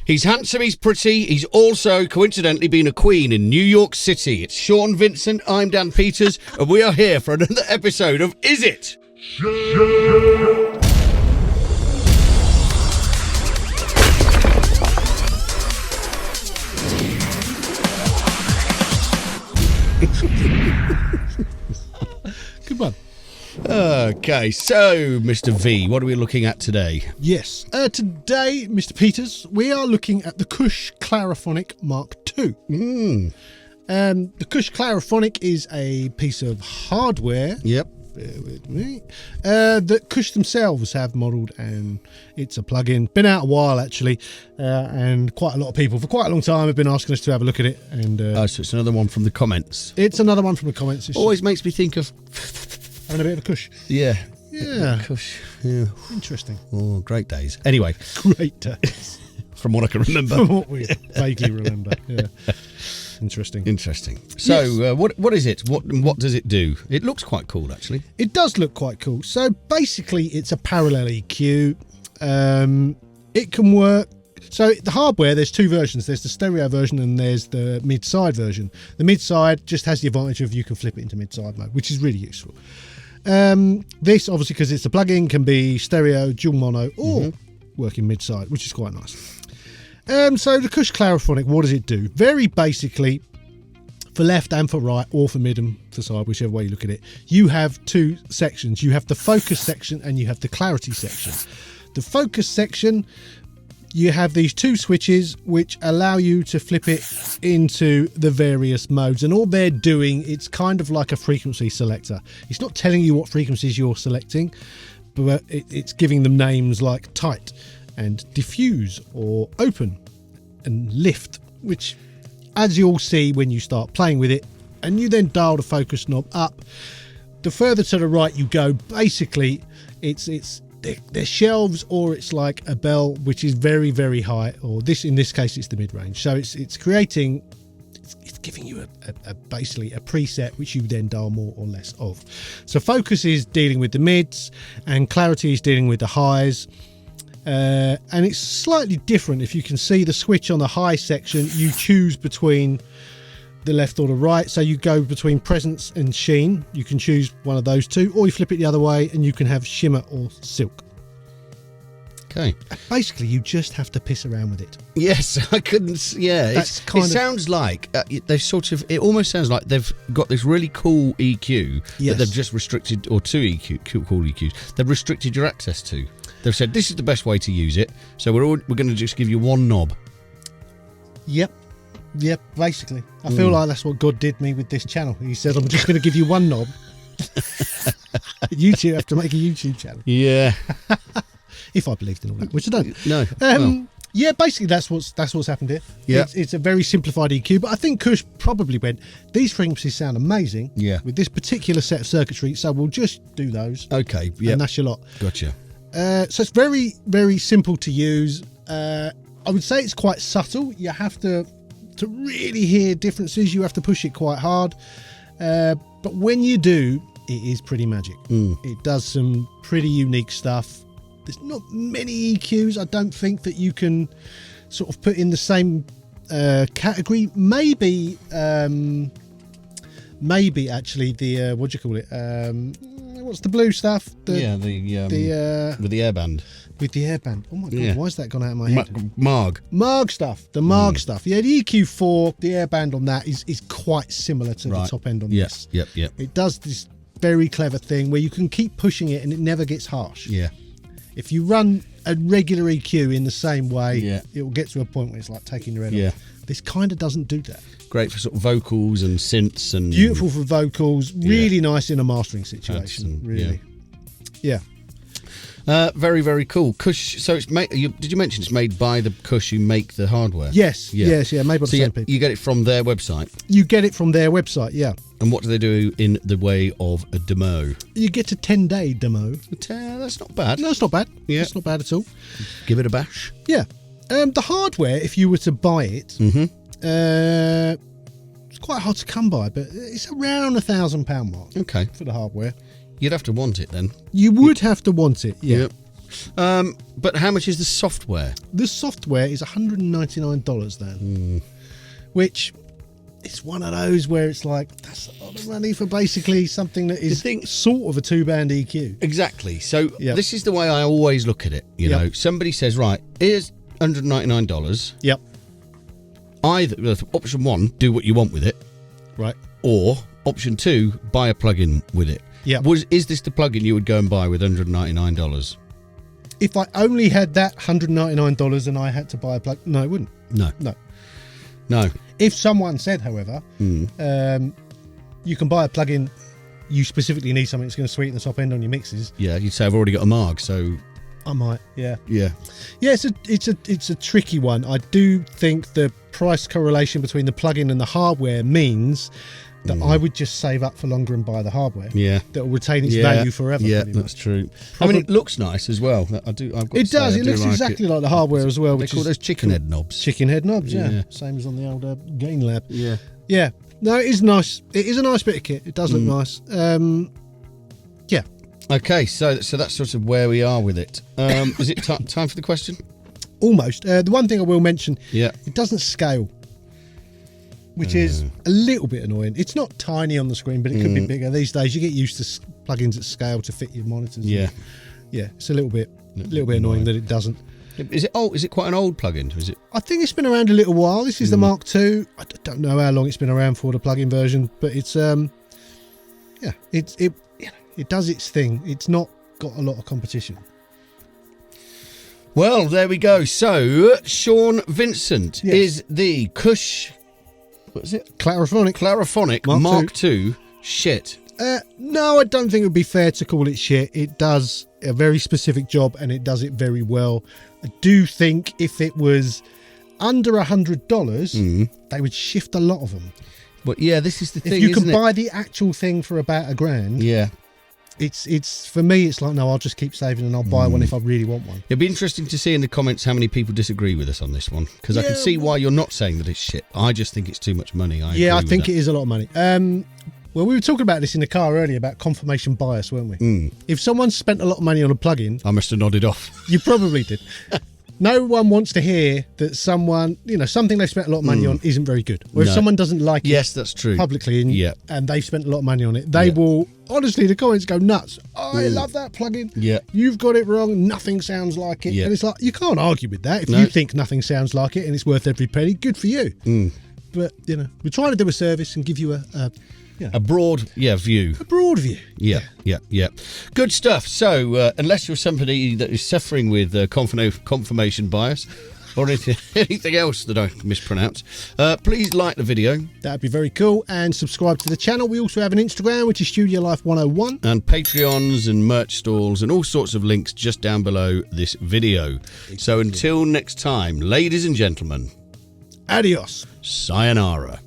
He's handsome, he's pretty, he's also coincidentally been a queen in New York City. It's Sean Vincent, I'm Dan Peters, and we are here for another episode of Is It? Good one. Okay, so Mr. V, what are we looking at today? Yes. Today, Mr. Peters, we are looking at the Kush Clariphonic Mark II. The Kush Clariphonic is a piece of hardware. Yep. Bear with me. That Kush themselves have modelled, and it's a plug-in. Been out a while, actually, and quite a lot of people for quite a long time have been asking us to have a look at it. And So it's another one from the comments. it's another one from the comments. It's Always makes me think of... having a bit of a Kush. Yeah. Yeah. Kush. Yeah. Interesting. Oh, great days. Anyway, Great days. from what I can remember. From what we vaguely remember. Yeah. Interesting. So, Yes. what is it? What does it do? It looks quite cool, actually. It does look quite cool. So basically, it's a parallel EQ. It can work. So the hardware, there's two versions. There's the stereo version and there's the mid-side version. The mid-side just has the advantage of you can flip it into mid-side mode, which is really useful. This, obviously, because it's a plug-in, can be stereo, dual mono, or working mid-side, which is quite nice. So the Kush Clariphonic, what does it do? Very basically, for left and for right, or for mid and for side, whichever way you look at it, you have two sections. You have the focus section and you have the clarity section. The focus section, you have these two switches which allow you to flip it into the various modes, and all they're doing, it's kind of like a frequency selector. It's not telling you what frequencies you're selecting, but it's giving them names like tight and diffuse or open and lift, which, as you'll see when you start playing with it, and you then dial the focus knob up, the further to the right you go, basically they're shelves, or it's like a bell which is very, very high, or in this case it's the mid-range. So it's giving you basically a preset which you then dial more or less of. So focus is dealing with the mids and clarity is dealing with the highs. And it's slightly different. If you can see the switch on the high section, you choose between the left or the right. So you go between presence and sheen. You can choose one of those two, or you flip it the other way and you can have shimmer or silk. Okay. Basically, you just have to piss around with it. Yes, I couldn't. Yeah, it sounds like they've sort of. It almost sounds like they've got this really cool EQ that they've just restricted, or two cool EQs. They've restricted your access to. They've said this is the best way to use it, so we're going to just give you one knob. Yep, basically. I feel like that's what God did me with this channel. He said, I'm just going to give you one knob. YouTube have to make a YouTube channel. Yeah. If I believed in all that, which I don't. No. Yeah, basically that's what's happened here. Yeah. It's a very simplified EQ, but I think Kush probably went, these frequencies sound amazing with this particular set of circuitry, so we'll just do those. Okay, yeah. And that's your lot. Gotcha. So it's very, very simple to use. I would say it's quite subtle. You have to really hear differences, you have to push it quite hard. But when you do, it is pretty magic. It does some pretty unique stuff. There's not many EQs, I don't think, that you can sort of put in the same category. Maybe actually the what do you call it? What's the blue stuff? With the airband. With the airband. Oh my god, why has that gone out of my head? Marg stuff. The Marg stuff. Yeah, the EQ4, the airband on that is quite similar to the top end on this. Yep. It does this very clever thing where you can keep pushing it and it never gets harsh. Yeah. If you run a regular EQ in the same way, it will get to a point where it's like taking your head off. This kind of doesn't do that. Great for sort of vocals and synths and beautiful for vocals. Really nice in a mastering situation. Really. Yeah. Very, very cool. Kush. So it's made. Did you mention it's made by the Kush who make the hardware? Yes. Yeah. Made by the same people. You get it from their website. You get it from their website. Yeah. And what do they do in the way of a demo? You get a 10-day demo. That's not bad. No, it's not bad. Yeah. It's not bad at all. Give it a bash. Yeah. The hardware, if you were to buy it, it's quite hard to come by, but it's around £1,000 mark. Okay. For the hardware. You'd have to want it then. You would have to want it, yeah. Yep. But how much is the software? The software is $199 then, which is one of those where it's like, that's a lot of money for basically something that is sort of a 2-band EQ. Exactly. So this is the way I always look at it. You know, somebody says, right, here's $199. Yep. Either option 1, do what you want with it. Right. Or option 2, buy a plug-in with it. Yeah. Is this the plug-in you would go and buy with $199? If I only had that $199 and I had to buy a plug, no, I wouldn't. No. If someone said, however, you can buy a plug-in, you specifically need something that's going to sweeten the top end on your mixes. Yeah, you'd say I've already got a Marg, so I might. Yeah. Yeah. Yeah. It's a tricky one. I do think the price correlation between the plug-in and the hardware means that I would just save up for longer and buy the hardware. Yeah. That will retain its value forever. Yeah, that's true. I mean, it looks nice as well. It does. It looks exactly like the hardware as well. They call those chicken head knobs. Chicken head knobs, yeah. Same as on the old Gain Lab. Yeah. Yeah. No, it is nice. It is a nice bit of kit. It does look nice. Yeah. Okay, so that's sort of where we are with it. Is it time for the question? Almost. The one thing I will mention, it doesn't scale, which is a little bit annoying. It's not tiny on the screen, but it could be bigger. These days, you get used to plugins that scale to fit your monitors. Yeah. Yeah, it's a little bit annoying that it doesn't. Is it old? Is it quite an old plugin? Is it? I think it's been around a little while. This is the Mark II. I don't know how long it's been around for, the plug-in version, but it's it does its thing. It's not got a lot of competition. Well, there we go. So Sean Vincent is the Kush. What is it? Clariphonic Mark II. Shit. No, I don't think it would be fair to call it shit. It does a very specific job and it does it very well. I do think if it was under $100, they would shift a lot of them. But yeah, this is the thing. If you can buy the actual thing for about $1,000, it's for me. It's like, no, I'll just keep saving and I'll buy one if I really want one. It'd be interesting to see in the comments how many people disagree with us on this one, because I can see why you're not saying that it's shit. I just think it's too much money. I think it is a lot of money. Well, we were talking about this in the car earlier about confirmation bias, weren't we? If someone spent a lot of money on a plugin, I must have nodded off. You probably did. No one wants to hear that someone, something they spent a lot of money on isn't very good. Or if someone doesn't like it that's true. Publicly and they've spent a lot of money on it, they will, honestly, the comments go nuts. Oh, I love that plugin. Yeah. You've got it wrong. Nothing sounds like it. And it's like, you can't argue with that. If you think nothing sounds like it and it's worth every penny, good for you. But, we're trying to do a service and give you a broad view. A broad view. Yeah. Good stuff. So, unless you're somebody that is suffering with confirmation bias or anything else that I mispronounce, please like the video. That'd be very cool. And subscribe to the channel. We also have an Instagram, which is Studio Life 101. And Patreons and merch stalls and all sorts of links just down below this video. So until next time, ladies and gentlemen. Adios. Sayonara.